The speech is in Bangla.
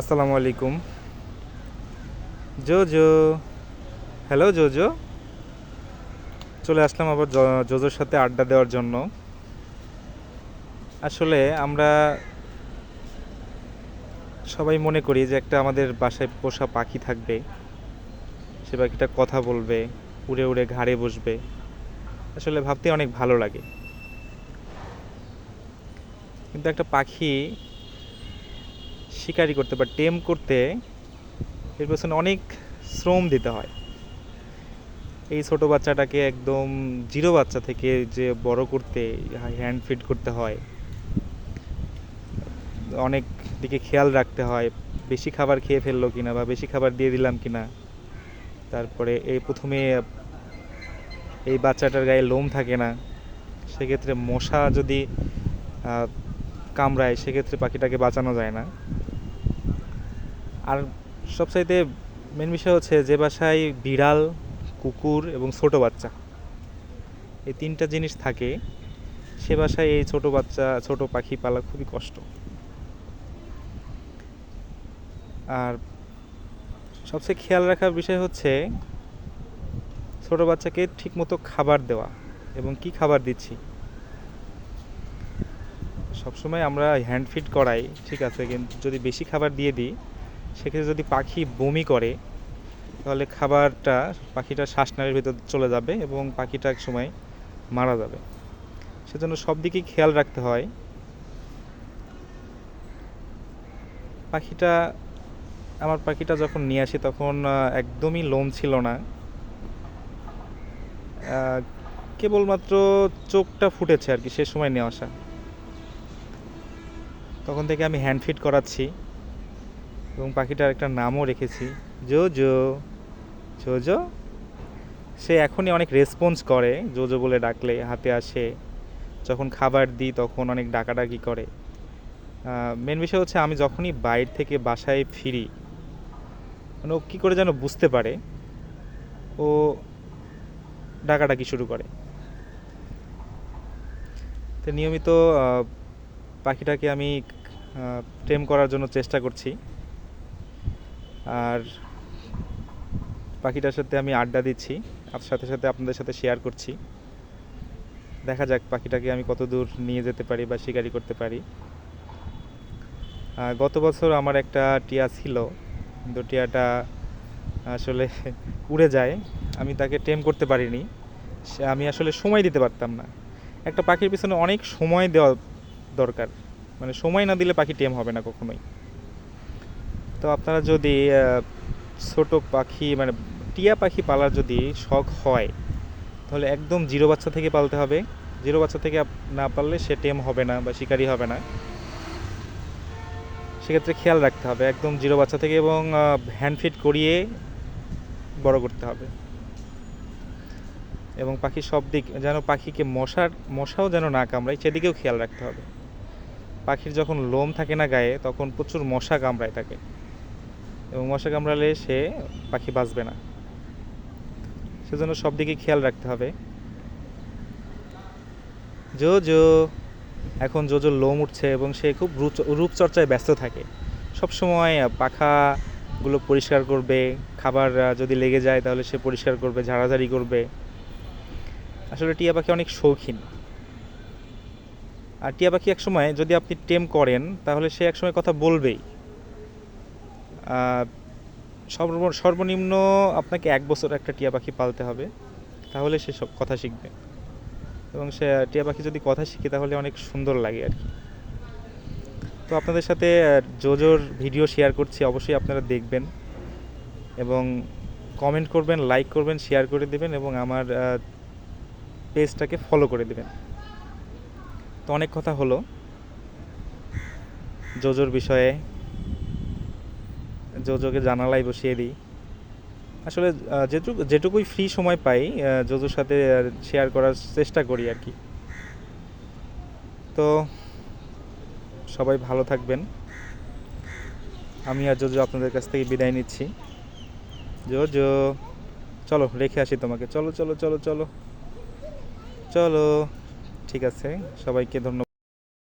আসসালামু আলাইকুম। JoJo, hello JoJo. চলে আসলাম আবার জোজোর সাথে আড্ডা দেওয়ার জন্য। আসলে আমরা সবাই মনে করি যে একটা আমাদের বাসায় পোষা পাখি থাকবে, সে পাখিটা কথা বলবে, উড়ে উড়ে ঘাড়ে বসবে। আসলে ভাবতে অনেক ভালো লাগে, কিন্তু একটা পাখি শিকারি করতে বা টেম করতে এর পেছনে অনেক শ্রম দিতে হয়। এই ছোট বাচ্চাটাকে একদম জিরো বাচ্চা থেকে যে বড় করতে হ্যান্ড ফিড করতে হয়, অনেক দিকে খেয়াল রাখতে হয়। বেশি খাবার খেয়ে ফেললো কিনা বা বেশি খাবার দিয়ে দিলাম কিনা। তারপরে এই প্রথমে এই বাচ্চাটার গায়ে লোম থাকে না, সেক্ষেত্রে মশা যদি কামড়ায় সেক্ষেত্রে পাখিটাকে বাঁচানো যায় না। আর সবচাইতে মেন বিষয় হচ্ছে যে বাসায় বিড়াল, কুকুর এবং ছোট বাচ্চা, এই তিনটা জিনিস থাকে, সে বাসায় এই ছোট পাখি পালা খুবই কষ্ট। আর সবচেয়ে খেয়াল রাখার বিষয় হচ্ছে ছোট বাচ্চাকে ঠিকমতো খাবার দেওয়া এবং কি খাবার দিচ্ছি। সবসময় আমরা হ্যান্ড ফিড করাই ঠিক আছে, কিন্তু যদি বেশি খাবার দিয়ে দিই সেক্ষেত্রে যদি পাখি বমি করে তাহলে খাবারটা পাখিটার শ্বাসনালীর ভিতর চলে যাবে এবং পাখিটা এক সময় মারা যাবে। সেজন্য সব দিকেই খেয়াল রাখতে হয়। পাখিটা আমার পাখিটা যখন নিয়ে আসি তখন একদমই লোম ছিল না, কেবলমাত্র চোখটা ফুটেছে আর কি সে সময় নিয়ে আসা। তখন থেকে আমি হ্যান্ড ফিড করাচ্ছি এবং পাখিটার একটা নামও রেখেছি, জোজো। জোজো, সে এখনই অনেক রেসপন্স করে, জোজো বলে ডাকলে হাতে আসে। যখন খাবার দিই তখন অনেক ডাকাডাকি করে। মেন বিষয় হচ্ছে আমি যখনই বাইরে থেকে বাসায় ফিরি, মানে ও কী করে যেন বুঝতে পারে, ও ডাকাডাকি শুরু করে। তো নিয়মিত পাখিটাকে আমি টেম করার জন্য চেষ্টা করছি। আর পাখিটার সাথে আমি আড্ডা দিচ্ছি, আর সাথে সাথে আপনাদের সাথে শেয়ার করছি। দেখা যাক পাখিটাকে আমি কত দূর নিয়ে যেতে পারি বা শিকারি করতে পারি। গত বছর আমার একটা টিয়া ছিল, কিন্তু টিয়াটা আসলে উড়ে যায়। আমি তাকে টেম করতে পারিনি, আমি আসলে সময় দিতে পারতাম না। একটা পাখির পিছনে অনেক সময় দেওয়া দরকার, মানে সময় না দিলে পাখি টেম হবে না কখনোই। তো আপনারা যদি ছোট পাখি মানে টিয়া পাখি পালার যদি শখ হয় তাহলে একদম জিরো বাচ্চা থেকে পালতে হবে। জিরো বাচ্চা থেকে না পারলে সে টেম হবে না বা শিকারি হবে না। সেক্ষেত্রে খেয়াল রাখতে হবে একদম জিরো বাচ্চা থেকে, এবং হ্যান্ড ফিড করিয়ে বড় করতে হবে। এবং পাখির সব দিক যেন পাখিকে মশাও যেন না কামড়ায় সেদিকেও খেয়াল রাখতে হবে। পাখির যখন লোম থাকে না গায়ে তখন প্রচুর মশা কামড়ায় থাকে, এবং মশা কামড়ালে সে পাখি বাঁচবে না। সেজন্য সব দিকে খেয়াল রাখতে হবে। জোজো, এখন জোজোর লোম উঠছে এবং সে খুব রূপচর্চায় ব্যস্ত থাকে। সবসময় পাখাগুলো পরিষ্কার করবে, খাবার যদি লেগে যায় তাহলে সে পরিষ্কার করবে, ঝাড়াঝাড়ি করবে। আসলে টিয়া পাখি অনেক শৌখিন। আর টিয়া পাখি একসময় যদি আপনি টেম করেন তাহলে সে একসময় কথা বলবেই। সর্বনিম্ন আপনাকে 1 বছর একটা টিয়া পাখি পালতে হবে, তাহলে সে সব কথা শিখবে। এবং সে টিয়া পাখি যদি কথা শিখে তাহলে অনেক সুন্দর লাগে আর কি। তো আপনাদের সাথে জোজোর ভিডিও শেয়ার করছি, অবশ্যই আপনারা দেখবেন এবং কমেন্ট করবেন, লাইক করবেন, শেয়ার করে দেবেন এবং আমার পেজটাকে ফলো করে দেবেন। তো অনেক কথা হলো জোজোর বিষয়ে, জোজোকে জানালাই বসিয়ে দিই। আসলে যেটুকুই ফ্রি সময় পাই জোজোর সাথে শেয়ার করার চেষ্টা করি আর কি। তো সবাই ভালো থাকবেন। আমি আর জোজো আপনাদের কাছ থেকে বিদায় নিচ্ছি। জোজো, চলো রেখে আসি তোমাকে, চলো চলো চলো চলো চলো। ঠিক আছে, সবাইকে ধন্যবাদ।